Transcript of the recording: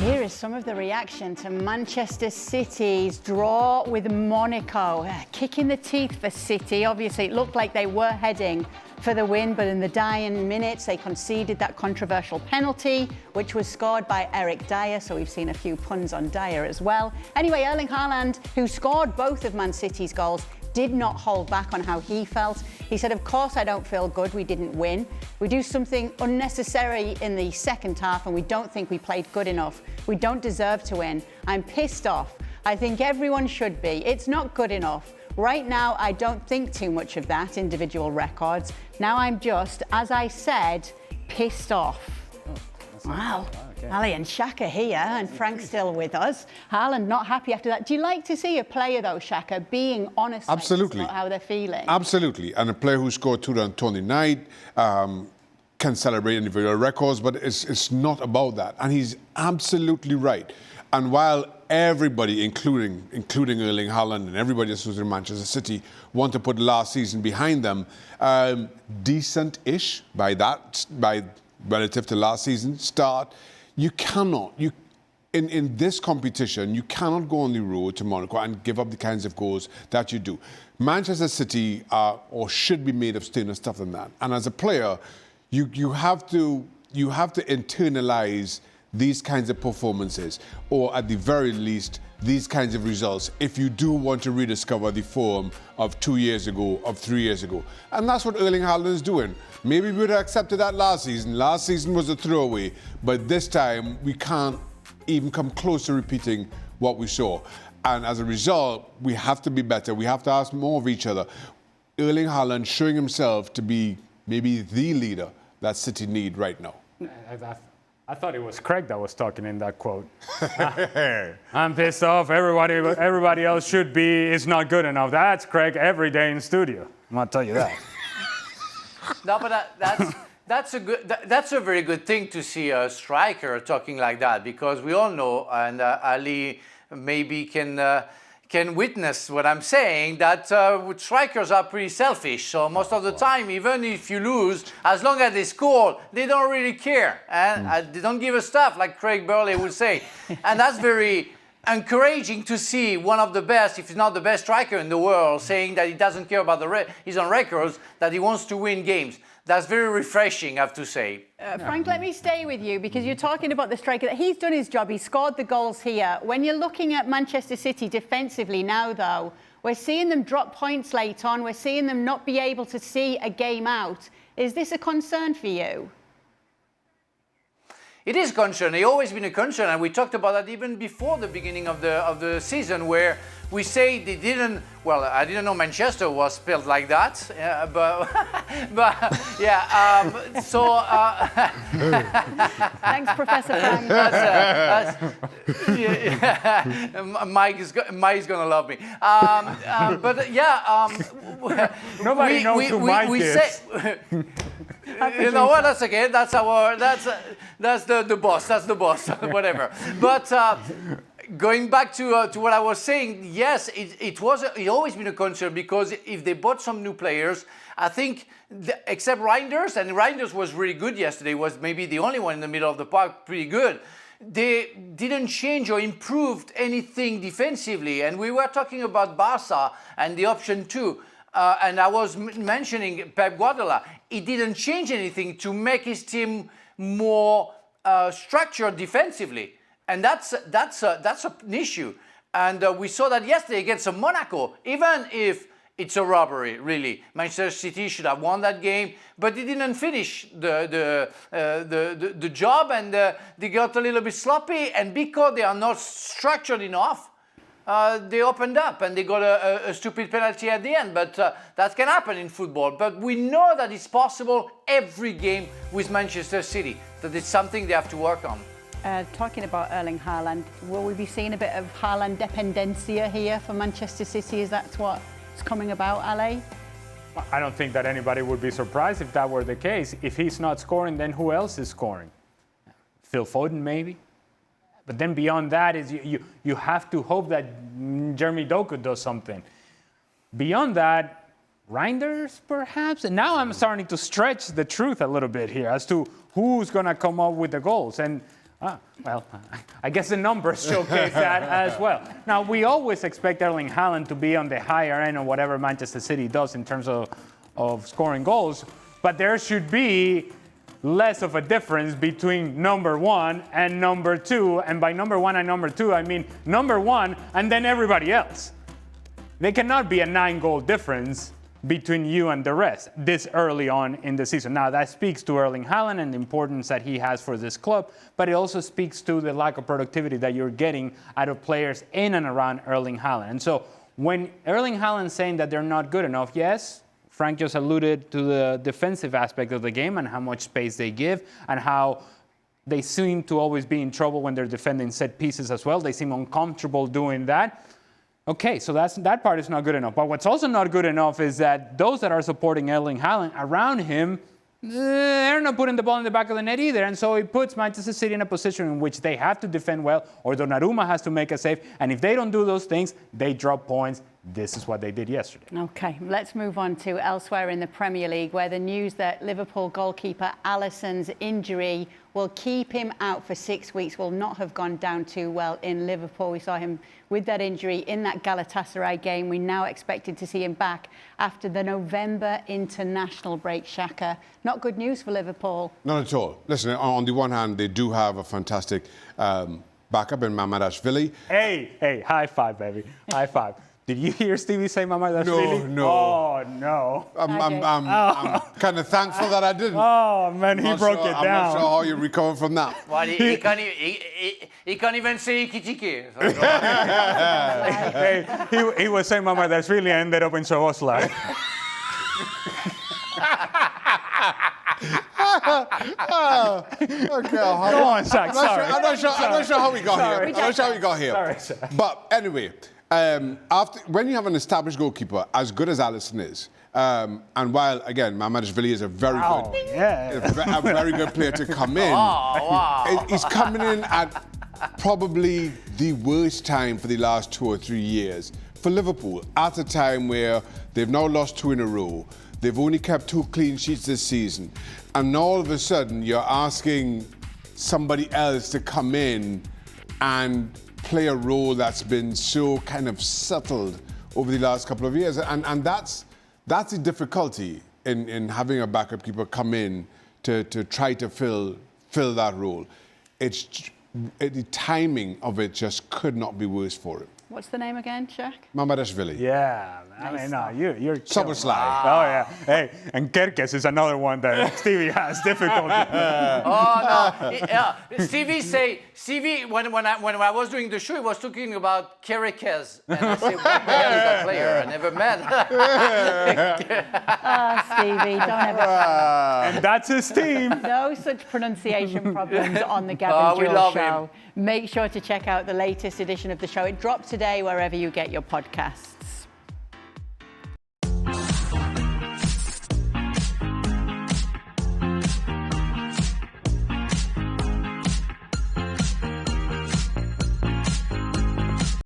Here is some of the reaction to Manchester City's draw with Monaco. Kick in the teeth for City. Obviously, it looked like they were heading for the win, but in the dying minutes, they conceded that controversial penalty, which was scored by Eric Dyer. So we've seen a few puns on Dyer as well. Anyway, Erling Haaland, who scored both of Man City's goals, did not hold back on how he felt. He said, of course I don't feel good, we didn't win. We do something unnecessary in the second half and we don't think we played good enough. We don't deserve to win. I'm pissed off. I think everyone should be. It's not good enough. Right now, I don't think too much of that, individual records. Now I'm just, as I said, pissed off. Wow. Okay. Ali and Shaka here, and Frank's still with us. Haaland not happy after that. Do you like to see a player, though, Shaka, being honest Absolutely. About how they're feeling? Absolutely. And a player who scored 2 on Tuesday night can celebrate individual records, but it's not about that. And he's absolutely right. And while everybody, including Erling Haaland and everybody associated with Manchester City, want to put last season behind them, decent-ish by relative to last season start, you cannot, in this competition, you cannot go on the road to Monaco and give up the kinds of goals that you do. Manchester City are, or should be made of sterner stuff than that. And as a player, you have to internalize these kinds of performances, or at the very least, these kinds of results, if you do want to rediscover the form of 2 years ago, of 3 years ago. And that's what Erling Haaland is doing. Maybe we would have accepted that last season. Last season was a throwaway, but this time we can't even come close to repeating what we saw. And as a result, we have to be better. We have to ask more of each other. Erling Haaland showing himself to be maybe the leader that City need right now. I thought it was Craig that was talking in that quote. I'm pissed off. Everybody else should be. It's not good enough. That's Craig every day in studio. I'm gonna tell you that. No, but that's a very good thing to see a striker talking like that, because we all know, and Ali maybe can witness what I'm saying, that strikers are pretty selfish. So most of the time, even if you lose, as long as they score, they don't really care. And they don't give a stuff, like Craig Burley would say. And that's very encouraging to see one of the best, if not the best striker in the world, saying that he doesn't care about his own records, that he wants to win games. That's very refreshing, I have to say. Frank, let me stay with you, because you're talking about the striker. He's done his job. He scored the goals here. When you're looking at Manchester City defensively now, though, we're seeing them drop points late on. We're seeing them not be able to see a game out. Is this a concern for you? It is a concern. It's always been a concern, and we talked about that even before the beginning of the season, where we say they didn't. Well, I didn't know Manchester was spelled like that, but yeah. Thanks, Professor Frank. Mike's gonna love me. But yeah, nobody knows who Mike is. You know what? That's okay. That's the boss. That's the boss. Whatever. But going back to what I was saying, yes, it's always been a concern, because if they bought some new players, I think, except Reinders, and Reinders was really good yesterday, was maybe the only one in the middle of the park, pretty good. They didn't change or improved anything defensively. And we were talking about Barca and the option 2. And I was mentioning Pep Guardiola. He didn't change anything to make his team more structured defensively, and that's an issue. And we saw that yesterday against Monaco. Even if it's a robbery, really, Manchester City should have won that game, but they didn't finish the job, and they got a little bit sloppy. And because they are not structured enough, they opened up and they got a stupid penalty at the end. But that can happen in football. But we know that it's possible every game with Manchester City, that it's something they have to work on. Talking about Erling Haaland, will we be seeing a bit of Haaland dependencia here for Manchester City? Is that what's coming about, Ale? I don't think that anybody would be surprised if that were the case. If he's not scoring, then who else is scoring? Phil Foden, maybe? But then beyond that is you have to hope that Jeremy Doku does something. Beyond that, Reinders, perhaps? And now I'm starting to stretch the truth a little bit here as to who's going to come up with the goals. And Well, I guess the numbers showcase that as well. Now, we always expect Erling Haaland to be on the higher end of whatever Manchester City does in terms of scoring goals, but there should be less of a difference between number 1 and number 2. And by number 1 and number 2, I mean number 1 and then everybody else. There cannot be a 9-goal difference between you and the rest this early on in the season. Now, that speaks to Erling Haaland and the importance that he has for this club, but it also speaks to the lack of productivity that you're getting out of players in and around Erling Haaland. And so when Erling Haaland's saying that they're not good enough, yes, Frank just alluded to the defensive aspect of the game and how much space they give and how they seem to always be in trouble when they're defending set pieces as well. They seem uncomfortable doing that. Okay, so that part is not good enough. But what's also not good enough is that those that are supporting Erling Haaland around him, they're not putting the ball in the back of the net either. And so it puts Manchester City in a position in which they have to defend well, or Donnarumma has to make a save. And if they don't do those things, they drop points. This is what they did yesterday. Okay, let's move on to elsewhere in the Premier League, where the news that Liverpool goalkeeper Alisson's injury will keep him out for 6 weeks will not have gone down too well in Liverpool. We saw him with that injury in that Galatasaray game. We now expected to see him back after the November international break. Shaka, not good news for Liverpool. Not at all. Listen, on the one hand, they do have a fantastic backup in Mamardashvili. Hey, high five, baby. High five. Did you hear Stevie say Mamardashvili? No. Oh, no. I'm kind of thankful that I didn't. Oh, man, he broke it down. I'm not sure how you recover from that. Well, he can't even say Ikitike. Hey, he was saying Mamardashvili and ended up in Szoboszlai. Okay, Go on, Shaq. Sorry. I'm not sure how we got here. I'm not sure how we got here. Sorry, sir. But anyway, when you have an established goalkeeper as good as Alisson is, and while again Mamardashvili is a very good player to come in, he's coming in at probably the worst time for the last 2 or 3 years for Liverpool, at a time where they've now lost 2 in a row. They've only kept 2 clean sheets this season. And all of a sudden, you're asking somebody else to come in and play a role that's been so kind of settled over the last couple of years. And that's the difficulty in having a backup keeper come in to try to fill that role. The timing of it just could not be worse for him. What's the name again, Shaq? Mamardashvili. Yeah, I mean, no, you're Szoboszlai. Oh, yeah. Hey, and Kerkez is another one that Stevie has difficulty. Stevie, when I was doing the show, he was talking about Kerkez. And I said, what the hell is that player? I never met. Stevie, don't ever. And that's his team. No such pronunciation problems on the Gavin Jules Show. Him. Make sure to check out the latest edition of the show. It drops today wherever you get your podcasts.